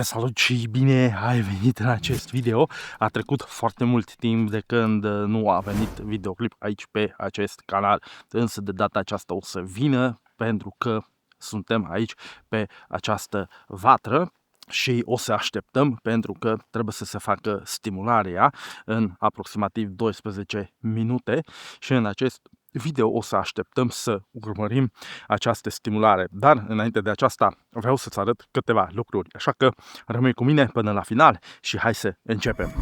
Salut și bine ai venit în acest video. A trecut foarte mult timp de când nu a venit videoclip aici pe acest canal, însă de data aceasta o să vină pentru că suntem aici pe această vatră și o să așteptăm pentru că trebuie să se facă stimularea în aproximativ 12 minute și în acest video o să așteptăm să urmărim această stimulare. Dar înainte de aceasta vreau să-ți arăt câteva lucruri, așa că rămâi cu mine până la final și hai să începem.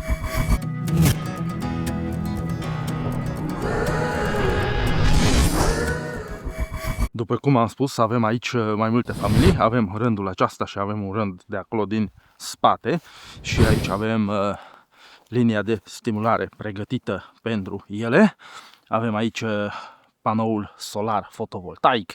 După cum am spus, avem aici mai multe familii, avem rândul acesta și avem un rând de acolo din spate și aici avem linia de stimulare pregătită pentru ele. Avem aici panoul solar fotovoltaic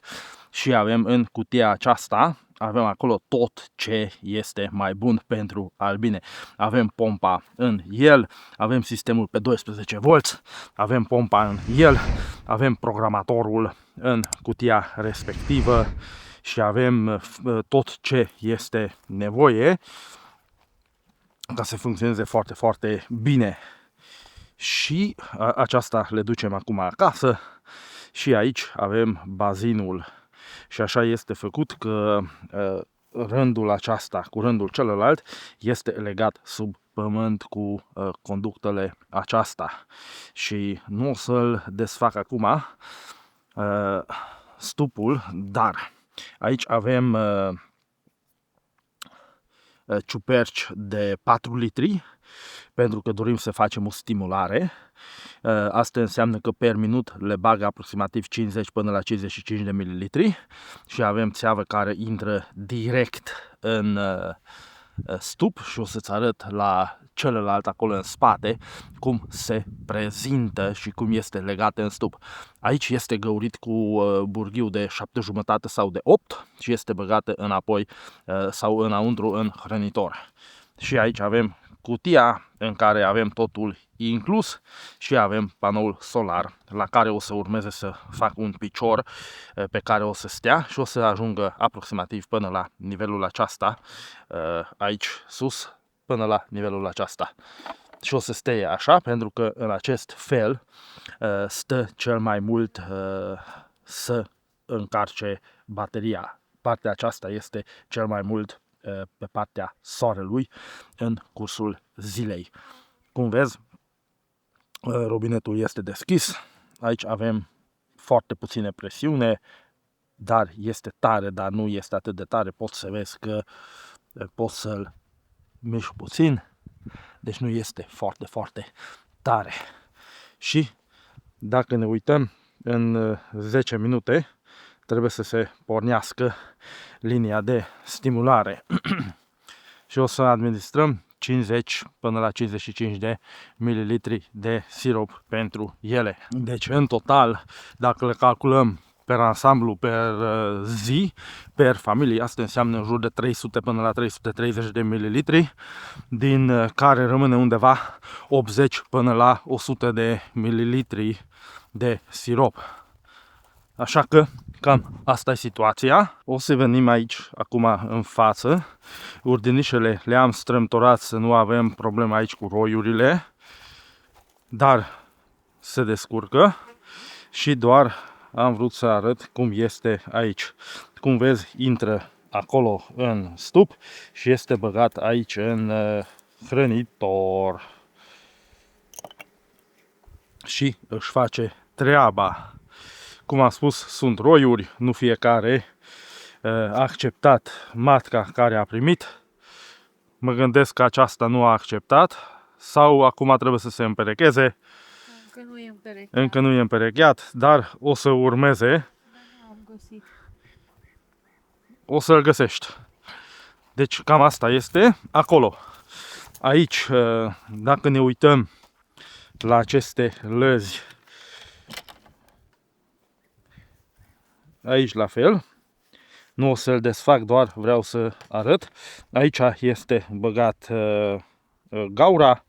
și avem în cutia aceasta, avem acolo tot ce este mai bun pentru albine. Avem pompa în el, avem sistemul pe 12 V, avem pompa în el, avem programatorul în cutia respectivă și avem tot ce este nevoie ca să funcționeze foarte, foarte bine. Și aceasta le ducem acum acasă și aici avem bazinul și așa este făcut că rândul acesta cu rândul celălalt este legat sub pământ cu conductele aceasta și nu o să-l desfac acum stupul, dar aici avem ciuperci de 4 litri pentru că dorim să facem o stimulare. Asta înseamnă că per minut le bag aproximativ 50 până la 55 de mililitri și avem țeavă care intră direct în stup și o să-ți arăt la celălalt acolo în spate cum se prezintă și cum este legat în stup. Aici este găurit cu burghiu de 7,5 sau de 8 și este băgată înapoi sau înăuntru în hrănitor. Și aici avem cutia în care avem totul inclus și avem panoul solar la care o să urmeze să fac un picior pe care o să stea și o să ajungă aproximativ până la nivelul acesta, aici sus, până la nivelul acesta. Și o să stea așa pentru că în acest fel stă cel mai mult să încarce bateria. Partea aceasta este cel mai mult pe partea soarelui în cursul zilei. Cum vezi, robinetul este deschis. Aici avem foarte puține presiune, dar este tare, dar nu este atât de tare. Poți să vezi că poți să-l miști puțin, deci nu este foarte, foarte tare. Și dacă ne uităm în 10 minute, trebuie să se pornească linia de stimulare și o să administrăm 50 până la 55 de mililitri de sirop pentru ele. Deci în total, dacă le calculăm per ansamblu, per zi, per familie, asta înseamnă în jur de 300 până la 330 de mililitri, din care rămâne undeva 80 până la 100 de mililitri de sirop. Așa că cam asta e situația. O să venim aici acum în față. Urdinișele le-am strâmtorat să nu avem probleme aici cu roiurile, dar se descurcă și doar am vrut să arăt cum este aici. Cum vezi, intră acolo în stup și este băgat aici în hrănitor și își face treaba. Cum am spus, sunt roiuri, nu fiecare a acceptat matca care a primit. Mă gândesc că aceasta nu a acceptat sau acum trebuie să se împerecheze. Încă nu e împerecheat. Încă nu e împerecheat, dar o să urmeze. Dar nu am găsit. O să-l găsești. Deci cam asta este acolo. Aici, dacă ne uităm la aceste lăzi, aici la fel. Nu o să-l desfac, doar vreau să arăt. Aici este băgat gaura,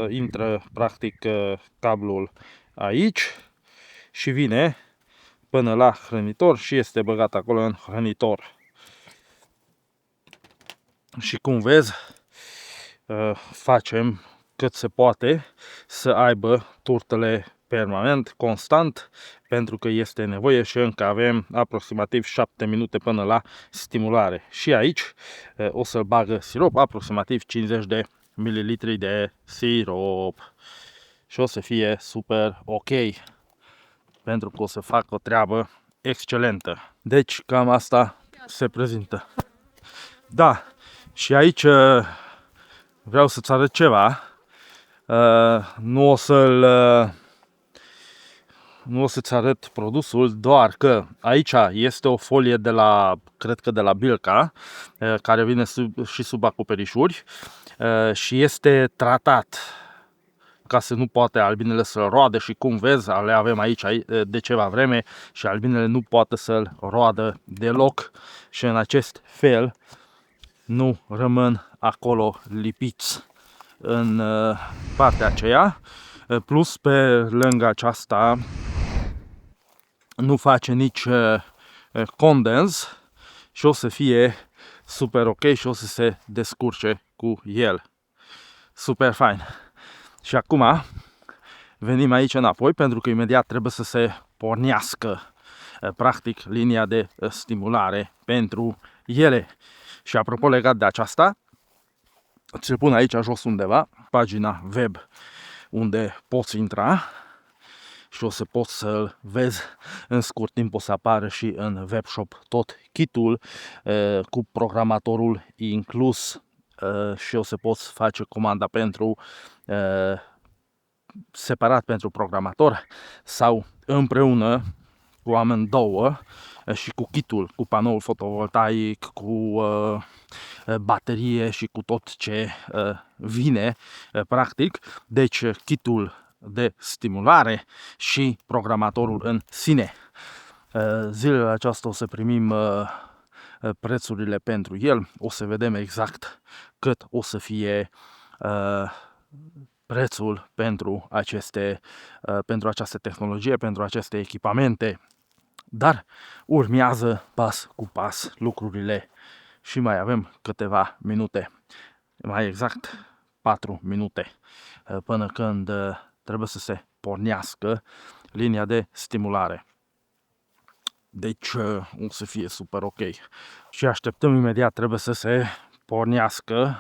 intră practic cablul aici și vine până la hrănitor și este băgat acolo în hrănitor. Și cum vezi, facem cât se poate să aibă turtele permanent, constant, pentru că este nevoie și încă avem aproximativ 7 minute până la stimulare. Și aici o să bagă sirop, aproximativ 50 de mililitri de sirop. Și o să fie super ok, pentru că o să fac o treabă excelentă. Deci cam asta se prezintă. Da, și aici vreau să-ți arăt ceva. Nu o să-ți arăt produsul, doar că aici este o folie de la, cred că de la Bilca, care vine și sub acoperișuri și este tratat ca să nu poate albinele să-l roadă și cum vezi, le avem aici de ceva vreme și albinele nu poate să-l roadă deloc și în acest fel nu rămân acolo lipiți în partea aceea. Plus pe lângă aceasta nu face nici condens și o să fie super ok și o să se descurce cu el. Super fain. Și acum venim aici înapoi pentru că imediat trebuie să se pornească practic linia de stimulare pentru ele. Și apropo legat de aceasta, ți-l pun aici jos undeva, pagina web unde poți intra și o să poți să-l vezi în scurt timp, o să apară și în webshop tot kitul cu programatorul inclus și o să poți face comanda pentru separat pentru programator sau împreună cu amândouă și cu kitul, cu panoul fotovoltaic, cu baterie și cu tot ce vine practic. Deci kitul de stimulare și programatorul în sine. Zilele acestea o să primim prețurile pentru el, o să vedem exact cât o să fie prețul pentru această tehnologie, pentru aceste echipamente. Dar urmează pas cu pas lucrurile și mai avem câteva minute, mai exact 4 minute până când trebuie să se pornească linia de stimulare. Deci o să fie super ok. Și așteptăm imediat, trebuie să se pornească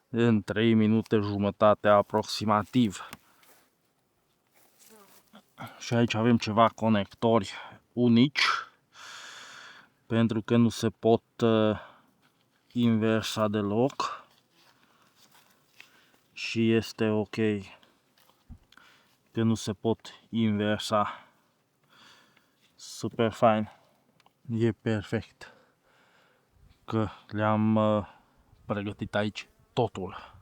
în 3 minute jumătate aproximativ. Și aici avem ceva conectori unici, pentru că nu se pot inversa deloc și este ok că nu se pot inversa. Super fain, e perfect că le-am pregătit aici totul.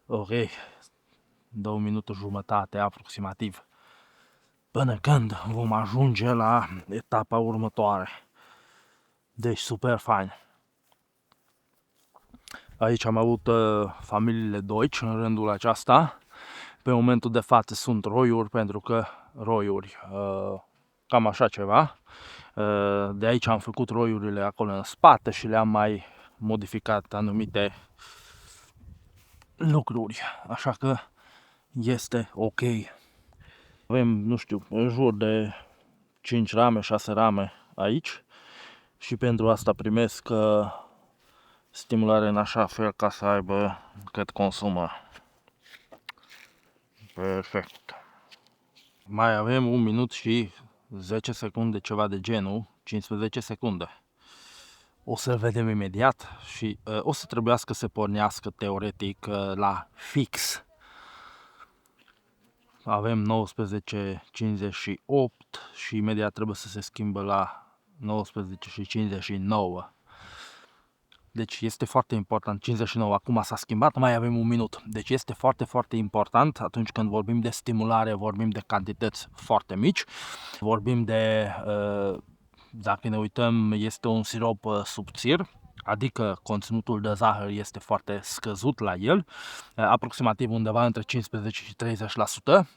Ok, 2 minute jumătate aproximativ până când vom ajunge la etapa următoare. Deci super fain. Aici am avut familiile Deutsch în rândul acesta. Pe momentul de față sunt roiuri, pentru că roiuri cam așa ceva. De aici am făcut roiurile acolo în spate și le-am mai modificat anumite lucruri. Așa că este ok. Avem, nu știu, în jur de 5 rame, 6 rame aici și pentru asta primesc stimulare în așa fel ca să aibă cât consumă. Perfect. Mai avem 1 minut și 10 secunde, ceva de genul, 15 secunde. O să-l vedem imediat și o să trebuiască să pornească teoretic la fix. Avem 19:58 și imediat trebuie să se schimbă la 19:59. Deci este foarte important, 59, acum s-a schimbat, mai avem 1 minut. Deci este foarte, foarte important atunci când vorbim de stimulare, vorbim de cantități foarte mici, vorbim de, dacă ne uităm, este un sirop subțire, adică conținutul de zahăr este foarte scăzut la el, aproximativ undeva între 15 și 30%,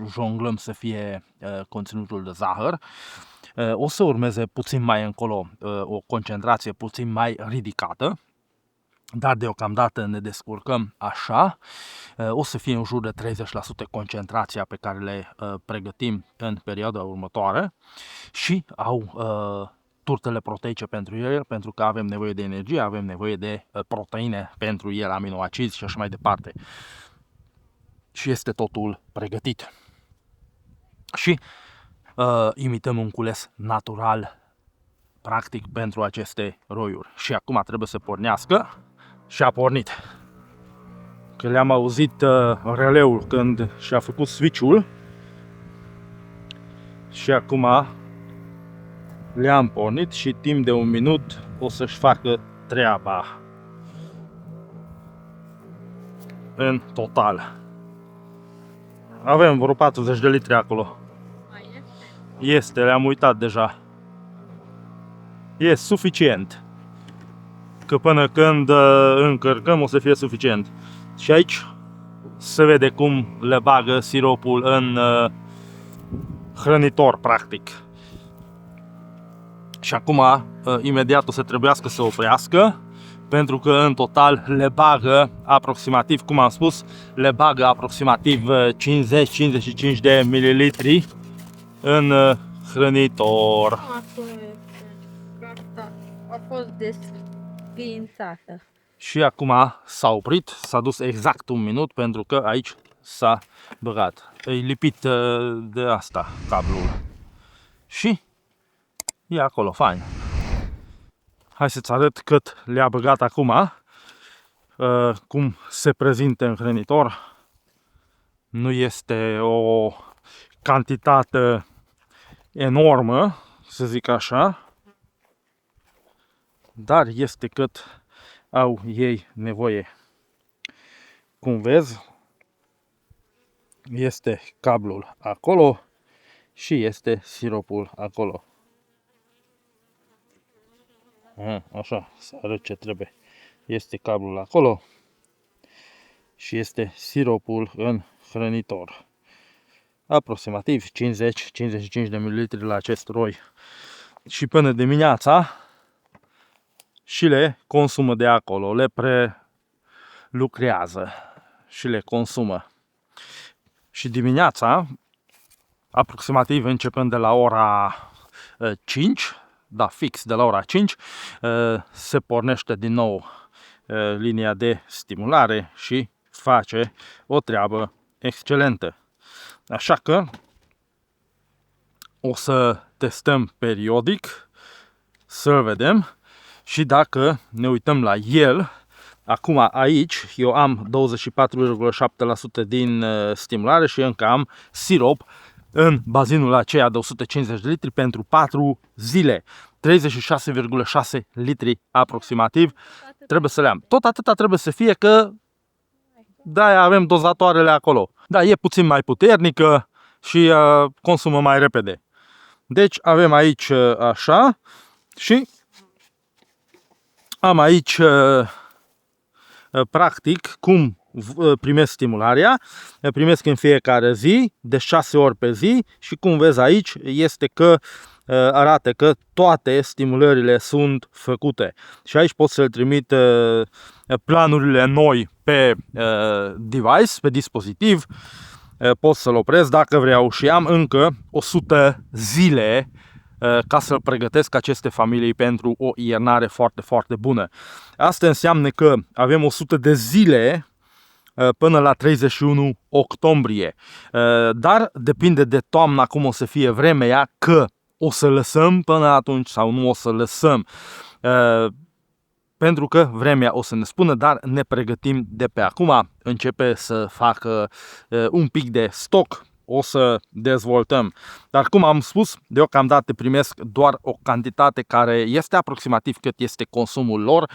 jonglăm să fie conținutul de zahăr. O să urmeze puțin mai încolo o concentrație puțin mai ridicată, dar deocamdată ne descurcăm așa. O să fie în jur de 30% concentrația pe care le pregătim în perioada următoare și au turtele proteice pentru el, pentru că avem nevoie de energie, avem nevoie de proteine pentru el, aminoacizi și așa mai departe. Și este totul pregătit. Și imităm un cules natural, practic, pentru aceste roiuri. Și acum trebuie să pornească și a pornit. Că le-am auzit releul când și-a făcut switch-ul și acum le-am pornit și timp de 1 minut o să-și facă treaba în total. Avem vreo 40 de litri acolo. Mai este? Este, le-am uitat deja. E suficient. Că până când încărcăm o să fie suficient. Și aici se vede cum le bagă siropul în hrănitor, practic. Și acum, imediat o să trebuiască să oprească, pentru că în total le bagă aproximativ, cum am spus, le bagă aproximativ 50-55 de mililitri în hrănitor. Acolo este. Gata. A fost desființată. Și acum s-a oprit, s-a dus exact 1 minut pentru că aici s-a băgat. E lipit de asta cablul. Și e acolo, fain. Hai să-ți arăt cât le-a băgat acum, cum se prezintă în hrănitor. Nu este o cantitate enormă, să zic așa, dar este cât au ei nevoie. Cum vezi, este cablul acolo și este siropul acolo. Așa, să arăt ce trebuie. Este cablul acolo și este siropul în hrănitor. Aproximativ 50-55 de ml la acest roi. Și până dimineața și le consumă de acolo, le prelucrează și le consumă. Și dimineața, aproximativ începând de la ora 5, da, fix de la ora 5, se pornește din nou linia de stimulare și face o treabă excelentă. Așa că o să testăm periodic, să vedem și dacă ne uităm la el, acum aici eu am 24,7% din stimulare și încă am sirop în bazinul aceea de 150 de litri pentru 4 zile. 36,6 litri aproximativ trebuie să le am. Tot atâta trebuie să fie, că de-aia avem dozatoarele acolo. Da, e puțin mai puternică și consumă mai repede. Deci avem aici așa și am aici practic cum primesc stimularea. Primesc în fiecare zi, de 6 ori pe zi și cum vezi aici este că arată că toate stimulările sunt făcute. Și aici pot să-l trimit planurile noi pe device, pe dispozitiv. Pot să-l opresc dacă vreau și am încă 100 zile ca să-l pregătesc aceste familii pentru o iernare foarte, foarte bună. Asta înseamnă că avem 100 de zile până la 31 octombrie. Dar depinde de toamna cum o să fie vremea, că o să lăsăm până atunci sau nu o să lăsăm. Pentru că vremea o să ne spună, dar ne pregătim de pe acum. Începe să facă un pic de stoc, o să dezvoltăm. Dar cum am spus, deocamdată primesc doar o cantitate care este aproximativ cât este consumul lor,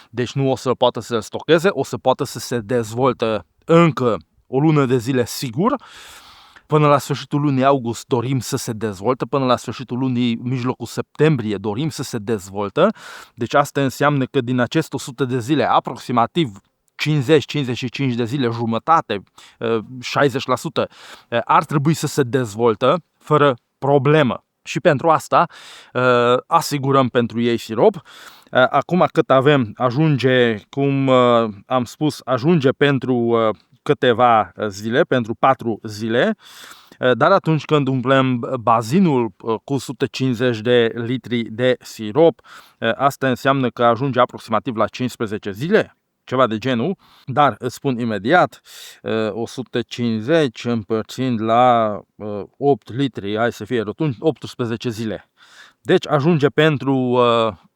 deci nu o să poată să-l stocheze, o să poată să se dezvolte încă o lună de zile sigur. Până la sfârșitul lunii august dorim să se dezvolte, până la sfârșitul lunii, mijlocul septembrie, dorim să se dezvolte. Deci asta înseamnă că din aceste 100 de zile, aproximativ 50-55 de zile, jumătate, 60%, ar trebui să se dezvoltă fără problemă. Și pentru asta asigurăm pentru ei sirop. Acum cât avem, ajunge, cum am spus, ajunge pentru câteva zile, pentru 4 zile. Dar atunci când umplem bazinul cu 150 de litri de sirop, asta înseamnă că ajunge aproximativ la 15 zile, ceva de genul, dar îți spun imediat, 150 împărțind la 8 litri, hai să fie rotund, 18 zile. Deci ajunge pentru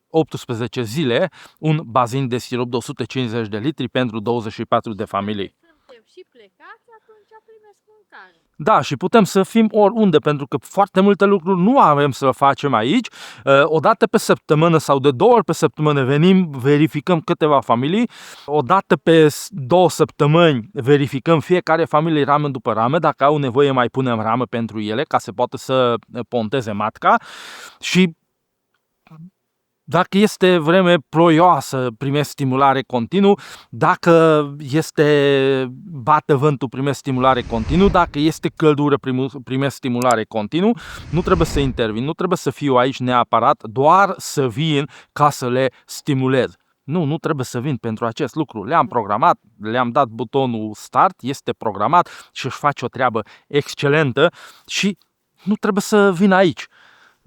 18 zile un bazin de sirop de 150 de litri pentru 24 de familii. Suntem și plecați, atunci primesc mâncare. Da, și putem să fim oriunde, pentru că foarte multe lucruri nu avem să le facem aici. O dată pe săptămână sau de 2 ori pe săptămână venim, verificăm câteva familii. O dată pe 2 săptămâni verificăm fiecare familie ramă după ramă. Dacă au nevoie mai punem ramă pentru ele ca să poată să ponteze matca. Și dacă este vreme ploioasă, primesc stimulare continuu. Dacă bate vântul, primesc stimulare continuu. Dacă este căldură, primesc stimulare continuu. Nu trebuie să intervin, nu trebuie să fiu aici neapărat, doar să vin ca să le stimulez. Nu trebuie să vin pentru acest lucru. Le-am programat, le-am dat butonul start, este programat și își face o treabă excelentă și nu trebuie să vin aici.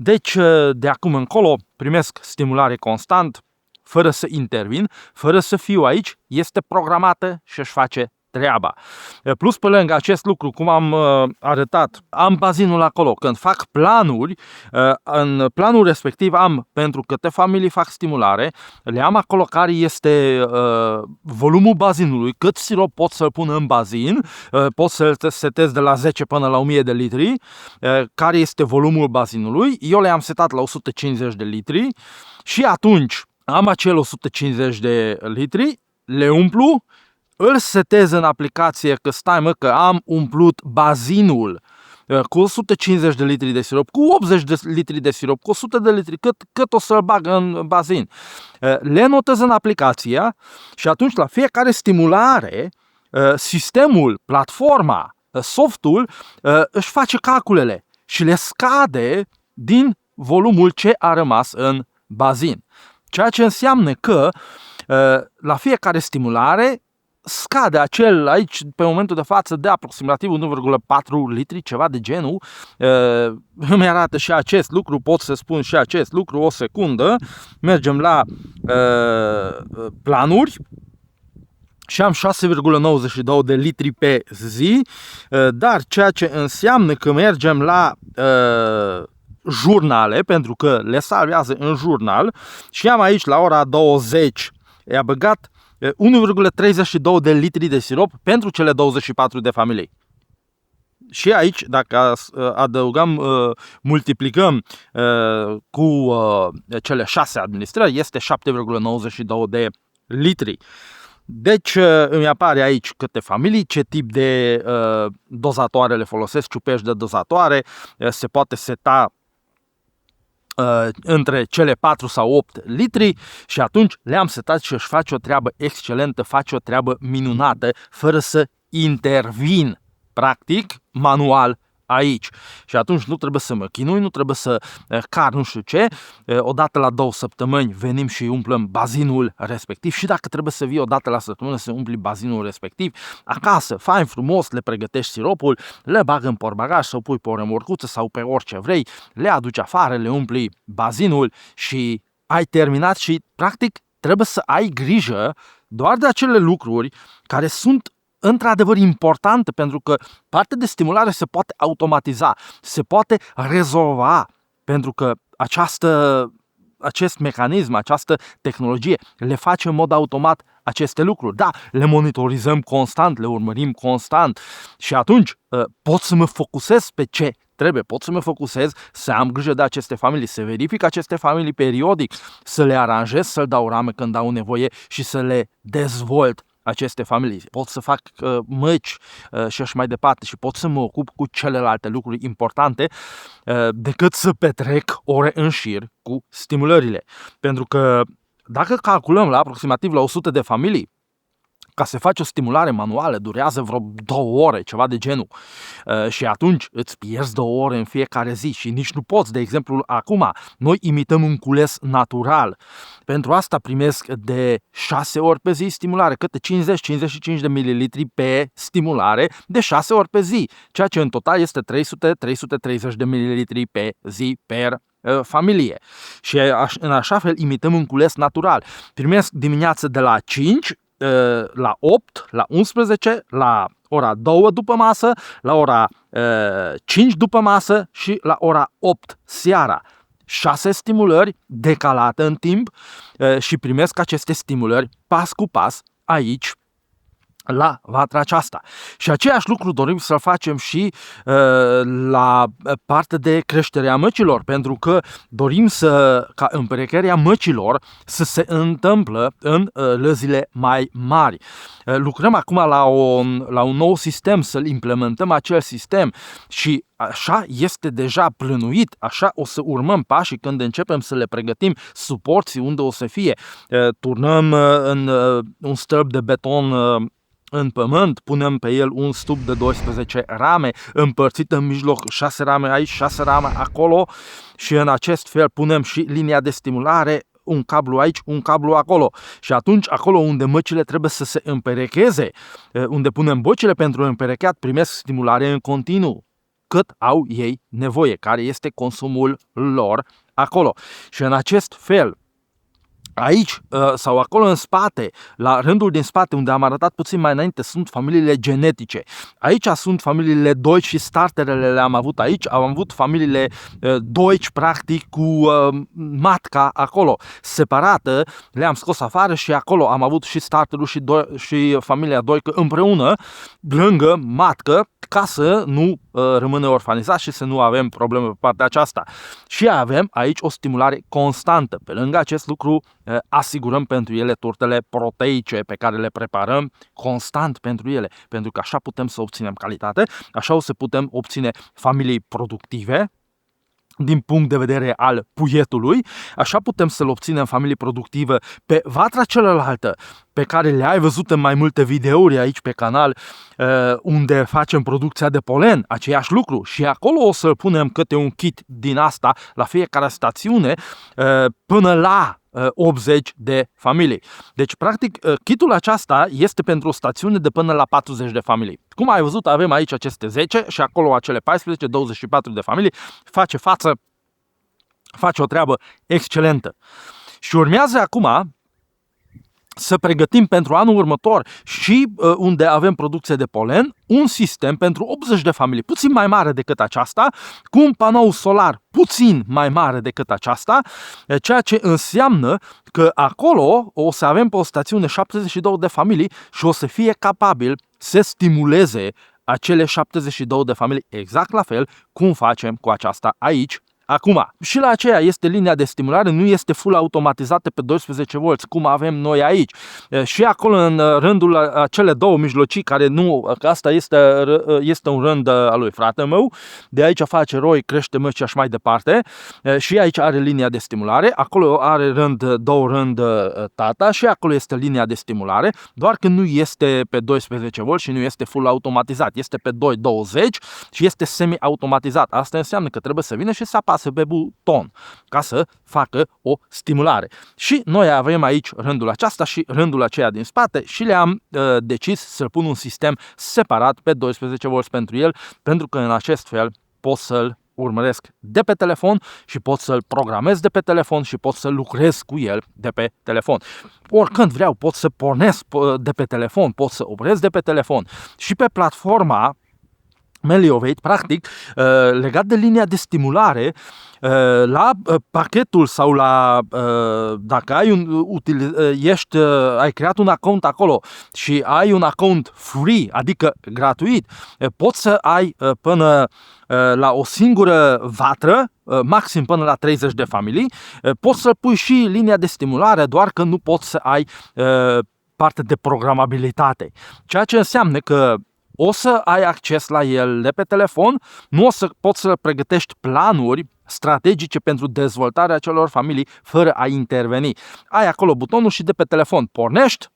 Deci, de acum încolo, primesc stimulare constant, fără să intervin, fără să fiu aici, este programată și își face treaba. Plus, pe lângă acest lucru, cum am arătat, am bazinul acolo. Când fac planuri, în planul respectiv am pentru câte familii fac stimulare, le am acolo care este volumul bazinului, cât sirop pot să-l pun în bazin, pot să-l setez de la 10 până la 1000 de litri, care este volumul bazinului. Eu le-am setat la 150 de litri și atunci am acel 150 de litri, le umplu, îl setez în aplicație că stai mă că am umplut bazinul cu 150 de litri de sirop, cu 80 de litri de sirop, cu 100 de litri, cât o să-l bag în bazin. Le notez în aplicația și atunci la fiecare stimulare sistemul, platforma, softul își face calculele și le scade din volumul ce a rămas în bazin. Ceea ce înseamnă că la fiecare stimulare scade acel aici pe momentul de față de aproximativ 1,4 litri, ceva de genul. Îmi arată și acest lucru, pot să spun și acest lucru, o secundă. Mergem la planuri și am 6,92 de litri pe zi, dar ceea ce înseamnă că mergem la jurnale, pentru că le salvează în jurnal și am aici la ora 20, i-a băgat 1,32 de litri de sirop pentru cele 24 de familii. Și aici, dacă adăugăm, multiplicăm cu cele 6 administrări, este 7,92 de litri. Deci îmi apare aici câte familii, ce tip de dozatoare le folosesc, ciuperci de dozatoare, se poate seta între cele 4 sau 8 litri și atunci le-am setat și își face o treabă excelentă, face o treabă minunată, fără să intervin, practic, manual aici. Și atunci nu trebuie să mă chinui, nu trebuie să car nu știu ce, odată la 2 săptămâni venim și umplăm bazinul respectiv și dacă trebuie să vii odată la săptămână să umpli bazinul respectiv, acasă, fain frumos, le pregătești siropul, le bag în portbagaj sau pui pe o remorcuță sau pe orice vrei, le aduci afară, le umpli bazinul și ai terminat și practic trebuie să ai grijă doar de acele lucruri care sunt într-adevăr importantă, pentru că partea de stimulare se poate automatiza, se poate rezolva, pentru că acest mecanism, această tehnologie le face în mod automat aceste lucruri. Da, le monitorizăm constant, le urmărim constant și atunci pot să mă focusez pe ce trebuie, pot să mă focusez să am grijă de aceste familii, să verific aceste familii periodic, să le aranjez, să-l dau rame când au nevoie și să le dezvolt aceste familii. Pot să fac măci și așa mai departe și pot să mă ocup cu celelalte lucruri importante decât să petrec ore în șir cu stimulările. Pentru că dacă calculăm la aproximativ la 100 de familii, ca să faci o stimulare manuală durează vreo 2 ore, ceva de genul. Și atunci îți pierzi 2 ore în fiecare zi și nici nu poți. De exemplu, acum noi imităm un cules natural. Pentru asta primesc de 6 ori pe zi stimulare, câte 50-55 de mililitri pe stimulare de 6 ori pe zi, ceea ce în total este 300-330 de mililitri pe zi per familie. Și în așa fel imităm un cules natural. Primesc dimineața de la 5 la 8, la 11, la ora 2 după masă, la ora 5 după masă și la ora 8 seara. 6 stimulări decalate în timp și primesc aceste stimulări pas cu pas aici la vatra aceasta. Și aceeași lucru dorim să-l facem și la partea de creștere a măcilor, pentru că dorim ca împerecherea măcilor să se întâmplă în lăzile mai mari. Lucrăm acum la un nou sistem, să-l implementăm acel sistem și așa este deja plănuit, așa o să urmăm pașii când începem să le pregătim suporții unde o să fie. Turnăm în un stâlp de beton în pământ, punem pe el un stup de 12 rame, împărțit în mijloc 6 rame aici, 6 rame acolo și în acest fel punem și linia de stimulare, un cablu aici, un cablu acolo. Și atunci, acolo unde măcile trebuie să se împerecheze, unde punem bocile pentru împerecheat, primesc stimulare în continuu, cât au ei nevoie, care este consumul lor acolo. Și în acest fel, aici sau acolo în spate, la rândul din spate, unde am arătat puțin mai înainte, sunt familiile genetice. Aici sunt familiile Deutsch și starterele le-am avut aici. Am avut familiile Deutsch, practic, cu matca acolo, separată. Le-am scos afară și acolo am avut și starterul și familia Deutsch împreună, lângă matcă, ca să nu rămână orfanizat și să nu avem probleme pe partea aceasta. Și avem aici o stimulare constantă. Pe lângă acest lucru, asigurăm pentru ele turtele proteice pe care le preparăm constant pentru ele, pentru că așa putem să obținem calitate, așa o să putem obține familii productive din punct de vedere al puietului, așa putem să-l obținem familie productivă pe vatra celălaltă, pe care le-ai văzut în mai multe videouri aici pe canal, unde facem producția de polen, aceeași lucru. Și acolo o să punem câte un kit din asta la fiecare stațiune până la 80 de familii. Deci, practic, kitul aceasta este pentru o stațiune de până la 40 de familii. Cum ai văzut, avem aici aceste 10 și acolo acele 14, 24 de familii. Face o treabă excelentă. Și urmează acum să pregătim pentru anul următor și unde avem producție de polen, un sistem pentru 80 de familii, puțin mai mare decât aceasta, cu un panou solar puțin mai mare decât aceasta, ceea ce înseamnă că acolo o să avem pe o stațiune 72 de familii și o să fie capabil să stimuleze acele 72 de familii exact la fel cum facem cu aceasta aici. Acum, și la aceea este linia de stimulare, nu este full automatizată pe 12 volți, cum avem noi aici. Și acolo, în rândul acele două mijlocii, care nu, asta este un rând al lui frate meu, de aici face roi, crește măci și așa mai departe, și aici are linia de stimulare, acolo are două rând tata și acolo este linia de stimulare, doar că nu este pe 12 volți și nu este full automatizat, este pe 220 și este semi-automatizat. Asta înseamnă că trebuie să vină și să apasă pe buton ca să facă o stimulare. Și noi avem aici rândul aceasta și rândul aceea din spate și le-am decis să pun un sistem separat pe 12 volți pentru el, pentru că în acest fel pot să-l urmăresc de pe telefon și pot să-l programez de pe telefon și pot să lucrez cu el de pe telefon. Oricând vreau, pot să pornesc de pe telefon, pot să opresc de pe telefon. Și pe platforma Meliovate, practic, legat de linia de stimulare, la pachetul sau dacă ai creat un account acolo și ai un account free, adică gratuit, poți să ai până la o singură vatră, maxim până la 30 de familii, poți să pui și linia de stimulare, doar că nu poți să ai parte de programabilitate. Ceea ce înseamnă că o să ai acces la el de pe telefon, nu o să poți să pregătești planuri strategice pentru dezvoltarea acelor familii fără a interveni. Ai acolo butonul și de pe telefon pornești,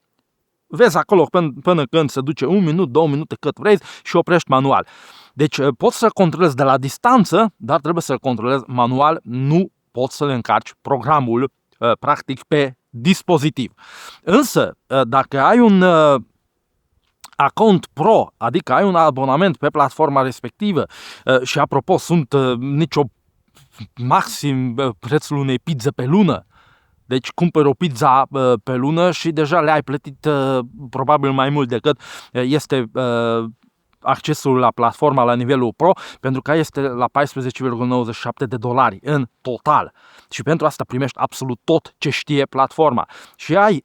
vezi acolo până când se duce 1 minut, 2 minute, cât vrei și oprești manual. Deci poți să controlezi de la distanță, dar trebuie să-l controlezi manual, nu poți să-l încarci programul practic pe dispozitiv. Însă, dacă ai un account pro, adică ai un abonament pe platforma respectivă și apropo, sunt nicio maxim prețul unei pizze pe lună. Deci cumperi o pizza pe lună și deja le-ai plătit probabil mai mult decât este accesul la platforma la nivelul pro, pentru că este la $14,97 în total. Și pentru asta primești absolut tot ce știe platforma. Și ai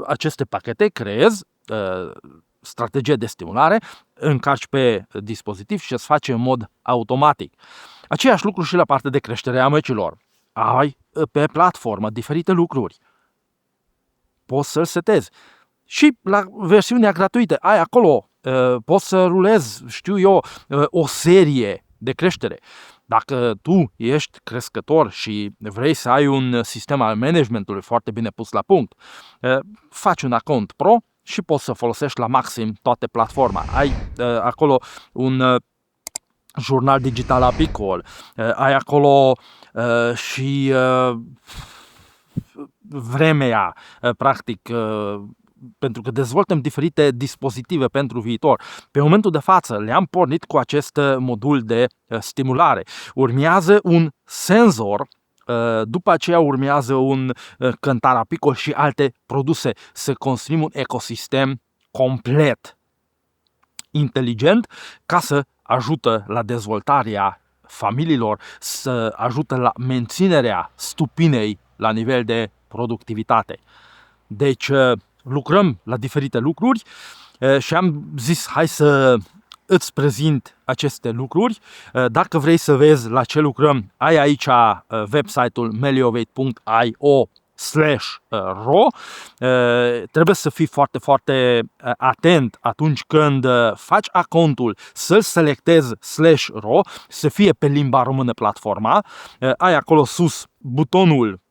aceste pachete, creezi strategie de stimulare, încarci pe dispozitiv și îți face în mod automatic. Aceeași lucru și la partea de creștere a măcilor. Ai pe platformă diferite lucruri. Poți să-l setezi. Și la versiunea gratuită ai acolo, poți să rulezi, știu eu, o serie de creștere. Dacă tu ești crescător și vrei să ai un sistem al managementului foarte bine pus la punct, faci un account pro și poți să folosești la maxim toate platforma. Ai acolo un jurnal digital apicol, ai acolo și vremea, practic, pentru că dezvoltăm diferite dispozitive pentru viitor. Pe momentul de față le-am pornit cu acest modul de stimulare. Urmează un senzor, după aceea urmează un cântar apicol și alte produse. Să construim un ecosistem complet inteligent ca să ajută la dezvoltarea familiilor, să ajută la menținerea stupinei la nivel de productivitate. Deci lucrăm la diferite lucruri și am zis hai să îți prezint aceste lucruri. Dacă vrei să vezi la ce lucrăm, ai aici website-ul meliovate.io/ro. Trebuie să fii foarte, foarte atent atunci când faci accontul să-l selectezi /ro, să fie pe limba română platforma. Ai acolo sus butonul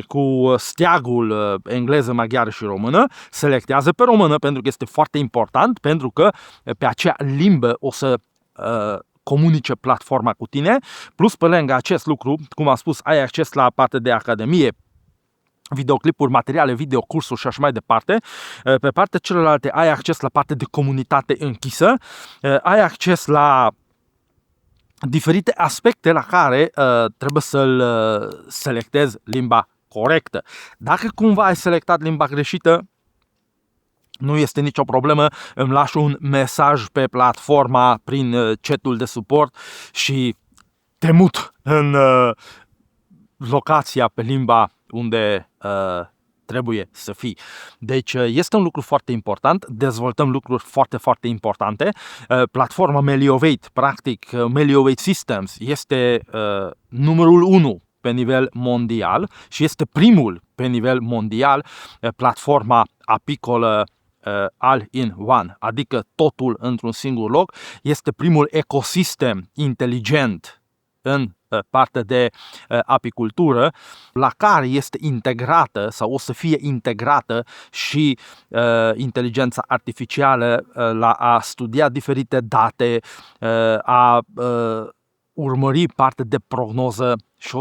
cu steagul engleză, maghiară și română, selectează pe română pentru că este foarte important, pentru că pe acea limbă o să comunice platforma cu tine, plus pe lângă acest lucru, cum am spus, ai acces la partea de academie, videoclipuri, materiale video, cursuri și așa mai departe. Pe partea celelalte ai acces la partea de comunitate închisă, ai acces la diferite aspecte la care trebuie să-l selectezi limba corectă. Dacă cumva ai selectat limba greșită, nu este nicio problemă, îmi lași un mesaj pe platforma prin chatul de suport și te mut în locația pe limba unde trebuie să fii. Deci este un lucru foarte important, dezvoltăm lucruri foarte, foarte importante. Platforma Meliovate, practic Meliovate Systems, este numărul 1 pe nivel mondial și este primul pe nivel mondial platforma apicolă all-in-one, adică totul într-un singur loc. Este primul ecosistem inteligent în partea de apicultură, la care este integrată sau o să fie integrată și inteligența artificială la a studia diferite date, a urmări partea de prognoză și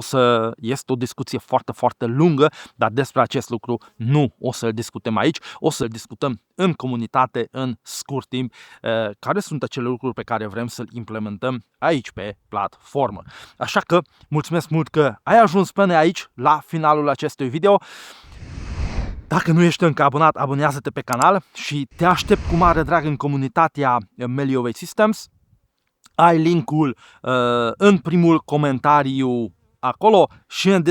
este o discuție foarte, foarte lungă, dar despre acest lucru nu o să-l discutăm aici, o să-l discutăm în comunitate, în scurt timp, care sunt acele lucruri pe care vrem să-l implementăm aici pe platformă. Așa că mulțumesc mult că ai ajuns până aici, la finalul acestui video. Dacă nu ești încă abonat, abonează-te pe canal și te aștept cu mare drag în comunitatea Meliovate Systems. Ai linkul în primul comentariu acolo și în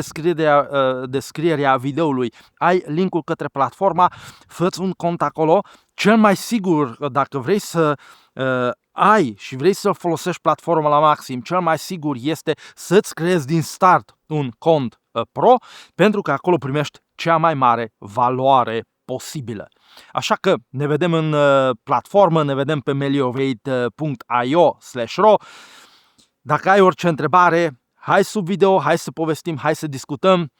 descrierea videoului ai linkul către platforma, fă-ți un cont acolo. Cel mai sigur, dacă vrei să ai și vrei să folosești platforma la maxim, cel mai sigur este să-ți creezi din start un cont pro, pentru că acolo primești cea mai mare valoare posibilă. Așa că ne vedem în platformă, ne vedem pe meliovate.io/ro. Dacă ai orice întrebare, hai sub video, hai să povestim, hai să discutăm.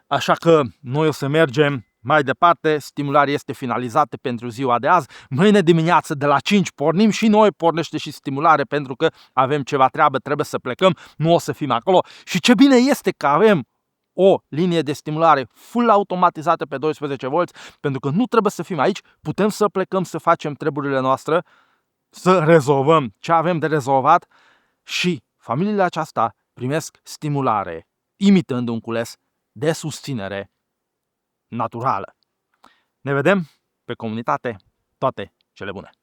Așa că noi o să mergem Mai departe, stimularea este finalizată pentru ziua de azi. Mâine dimineață de la 5 pornim și noi, pornește și stimulare pentru că avem ceva treabă, trebuie să plecăm, nu o să fim acolo. Și ce bine este că avem o linie de stimulare full automatizată pe 12 V, pentru că nu trebuie să fim aici, putem să plecăm să facem treburile noastre, să rezolvăm ce avem de rezolvat și familiile aceasta primesc stimulare, imitând un cules de susținere naturală. Ne vedem pe comunitate, toate cele bune!